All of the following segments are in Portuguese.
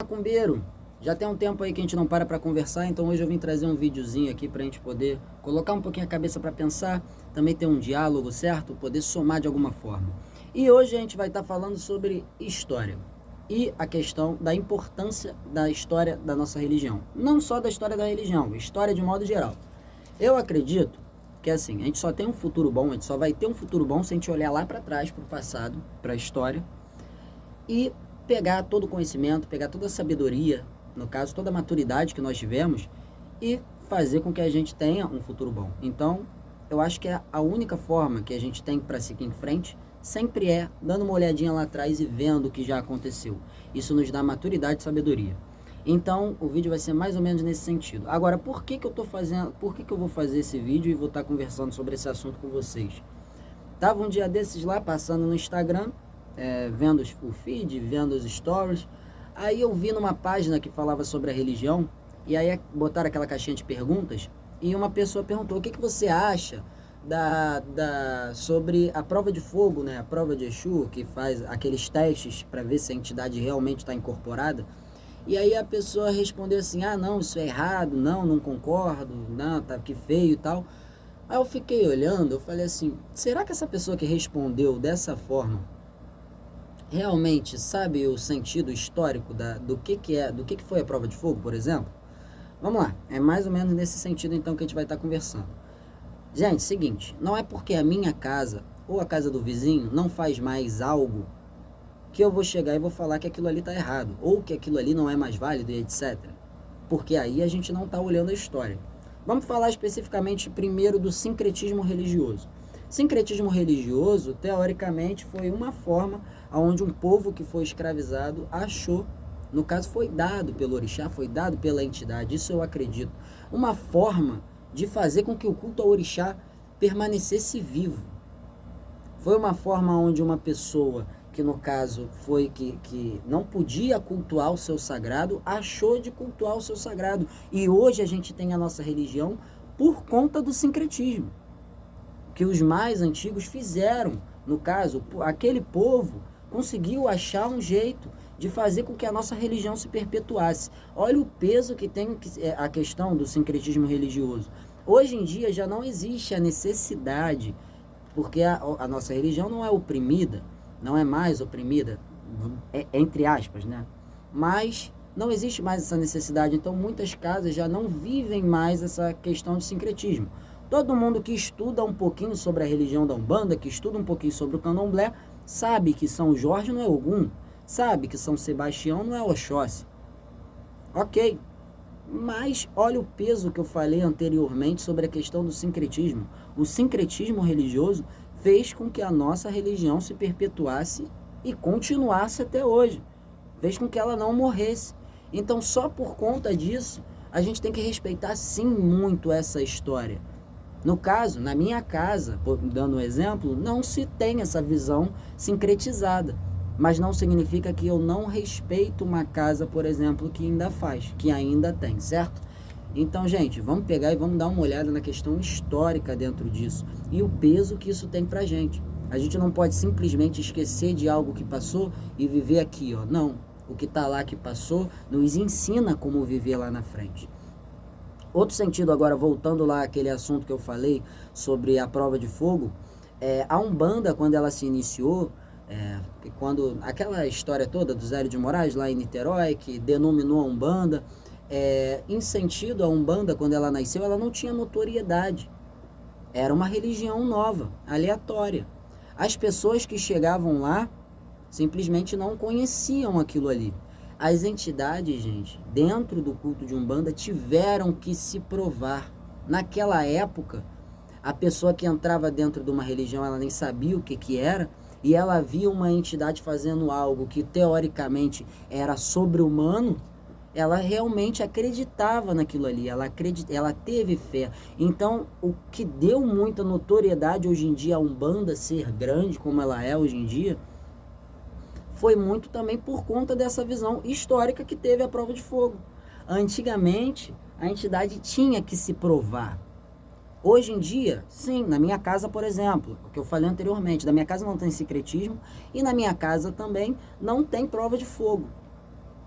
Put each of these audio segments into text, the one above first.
Macumbeiro, já tem um tempo aí que a gente não para conversar, então hoje eu vim trazer um videozinho aqui pra gente poder colocar um pouquinho a cabeça pra pensar, também ter um diálogo, certo? Poder somar de alguma forma. E hoje a gente vai estar falando sobre história e a questão da importância da história da nossa religião. Não só da história da religião, história de modo geral. Eu acredito que assim, a gente só tem um futuro bom, a gente só vai ter um futuro bom se a gente olhar lá pra trás, pro passado, pra história, e pegar todo o conhecimento, pegar toda a sabedoria, no caso, toda a maturidade que nós tivemos e fazer com que a gente tenha um futuro bom. Então, eu acho que a única forma que a gente tem para seguir em frente sempre é dando uma olhadinha lá atrás e vendo o que já aconteceu. Isso nos dá maturidade e sabedoria. Então, o vídeo vai ser mais ou menos nesse sentido. Agora, por que eu tô fazendo, por que eu vou fazer esse vídeo e vou estar conversando sobre esse assunto com vocês? Tava um dia desses lá, passando no Instagram, vendo o feed, vendo os stories. Aí eu vi numa página que falava sobre a religião, e aí botaram aquela caixinha de perguntas, e uma pessoa perguntou: o que você acha sobre a prova de fogo, né? A prova de Exu, que faz aqueles testes para ver se a entidade realmente está incorporada. E aí a pessoa respondeu assim: ah, não, isso é errado, não concordo, não, tá que feio e tal. Aí eu fiquei olhando, eu falei assim: será que essa pessoa que respondeu dessa forma realmente sabe o sentido histórico do que foi a prova de fogo, por exemplo? Vamos lá, é mais ou menos nesse sentido então que a gente vai estar conversando. Gente, seguinte, não é porque a minha casa ou a casa do vizinho não faz mais algo que eu vou chegar e vou falar que aquilo ali está errado, ou que aquilo ali não é mais válido e etc. Porque aí a gente não está olhando a história. Vamos falar especificamente primeiro do sincretismo religioso. Sincretismo religioso, teoricamente, foi uma forma onde um povo que foi escravizado achou, no caso foi dado pelo orixá, foi dado pela entidade, isso eu acredito, uma forma de fazer com que o culto ao orixá permanecesse vivo. Foi uma forma onde uma pessoa que no caso foi que não podia cultuar o seu sagrado, achou de cultuar o seu sagrado. E hoje a gente tem a nossa religião por conta do sincretismo, que os mais antigos fizeram. No caso, aquele povo conseguiu achar um jeito de fazer com que a nossa religião se perpetuasse. Olha o peso que tem a questão do sincretismo religioso. Hoje em dia já não existe a necessidade, porque a nossa religião não é oprimida, não é mais oprimida, entre aspas, né? Mas não existe mais essa necessidade, então muitas casas já não vivem mais essa questão de sincretismo. Todo mundo que estuda um pouquinho sobre a religião da Umbanda, que estuda um pouquinho sobre o Candomblé, sabe que São Jorge não é Ogum, sabe que São Sebastião não é Oxóssi. Ok, mas olha o peso que eu falei anteriormente sobre a questão do sincretismo. O sincretismo religioso fez com que a nossa religião se perpetuasse e continuasse até hoje. Fez com que ela não morresse. Então, só por conta disso, a gente tem que respeitar sim muito essa história. No caso, na minha casa, dando um exemplo, não se tem essa visão sincretizada. Mas não significa que eu não respeito uma casa, por exemplo, que ainda faz, que ainda tem, certo? Então, gente, vamos pegar e vamos dar uma olhada na questão histórica dentro disso e o peso que isso tem pra gente. A gente não pode simplesmente esquecer de algo que passou e viver aqui, ó. Não, o que tá lá que passou nos ensina como viver lá na frente. Outro sentido agora, voltando lá àquele assunto que eu falei sobre a prova de fogo, a Umbanda, quando ela se iniciou, quando aquela história toda do Zélio de Moraes lá em Niterói, que denominou a Umbanda, em sentido, a Umbanda, quando ela nasceu, ela não tinha notoriedade. Era uma religião nova, aleatória. As pessoas que chegavam lá simplesmente não conheciam aquilo ali. As entidades, gente, dentro do culto de Umbanda, tiveram que se provar. Naquela época, a pessoa que entrava dentro de uma religião, ela nem sabia o que era, e ela via uma entidade fazendo algo que teoricamente era sobre-humano, ela realmente acreditava naquilo ali, ela teve fé. Então, o que deu muita notoriedade hoje em dia a Umbanda ser grande como ela é hoje em dia, foi muito também por conta dessa visão histórica que teve a prova de fogo. Antigamente, a entidade tinha que se provar. Hoje em dia, sim, na minha casa, por exemplo, o que eu falei anteriormente, na minha casa não tem secretismo e na minha casa também não tem prova de fogo.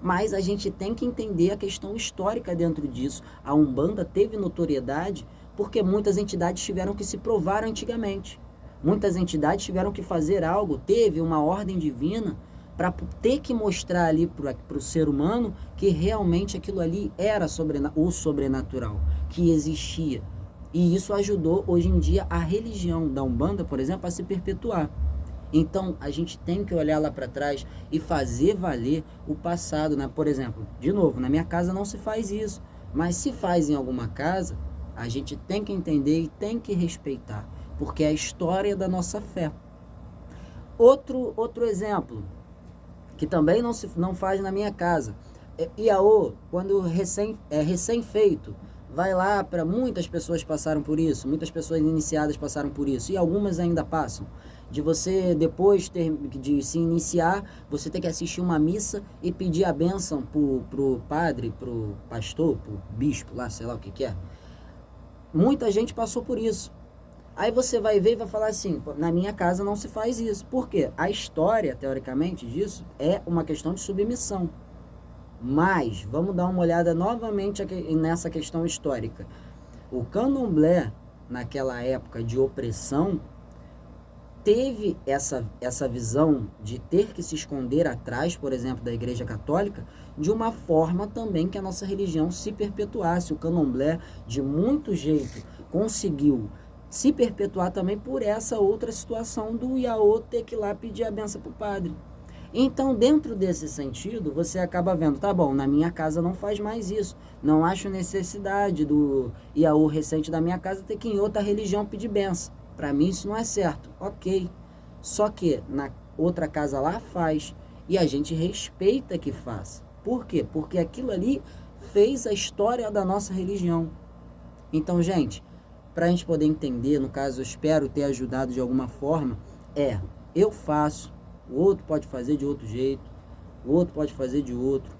Mas a gente tem que entender a questão histórica dentro disso. A Umbanda teve notoriedade porque muitas entidades tiveram que se provar antigamente. Muitas entidades tiveram que fazer algo, teve uma ordem divina para ter que mostrar ali para o ser humano que realmente aquilo ali era o sobrenatural, que existia. E isso ajudou, hoje em dia, a religião da Umbanda, por exemplo, a se perpetuar. Então, a gente tem que olhar lá para trás e fazer valer o passado, né? Por exemplo, de novo, na minha casa não se faz isso, mas se faz em alguma casa, a gente tem que entender e tem que respeitar, porque é a história da nossa fé. Outro exemplo, que também não faz na minha casa, Iaô, quando recém-feito, vai lá para muitas pessoas passaram por isso, muitas pessoas iniciadas passaram por isso, e algumas ainda passam. De você, depois de se iniciar, você ter que assistir uma missa e pedir a bênção pro padre, pro pastor, pro bispo, lá, sei lá o que é. Muita gente passou por isso. Aí você vai ver e vai falar assim, na minha casa não se faz isso. Por quê? A história, teoricamente, disso é uma questão de submissão. Mas, vamos dar uma olhada novamente nessa questão histórica. O candomblé, naquela época de opressão, teve essa visão de ter que se esconder atrás, por exemplo, da Igreja Católica, de uma forma também que a nossa religião se perpetuasse. O candomblé, de muito jeito, conseguiu se perpetuar também por essa outra situação do Iaô ter que ir lá pedir a benção para o padre. Então, dentro desse sentido, você acaba vendo, tá bom, na minha casa não faz mais isso. Não acho necessidade do Iaô recente da minha casa ter que ir em outra religião pedir benção. Para mim isso não é certo. Ok. Só que na outra casa lá faz. E a gente respeita que faz. Por quê? Porque aquilo ali fez a história da nossa religião. Então, gente, para a gente poder entender, no caso, eu espero ter ajudado de alguma forma, eu faço, o outro pode fazer de outro jeito, o outro pode fazer de outro.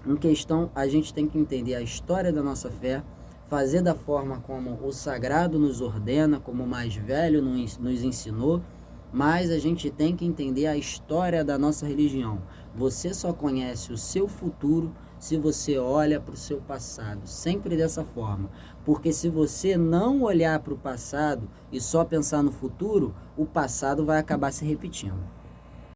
Em questão, a gente tem que entender a história da nossa fé, fazer da forma como o sagrado nos ordena, como o mais velho nos ensinou, mas a gente tem que entender a história da nossa religião. Você só conhece o seu futuro se você olha para o seu passado, sempre dessa forma. Porque se você não olhar para o passado e só pensar no futuro, o passado vai acabar se repetindo.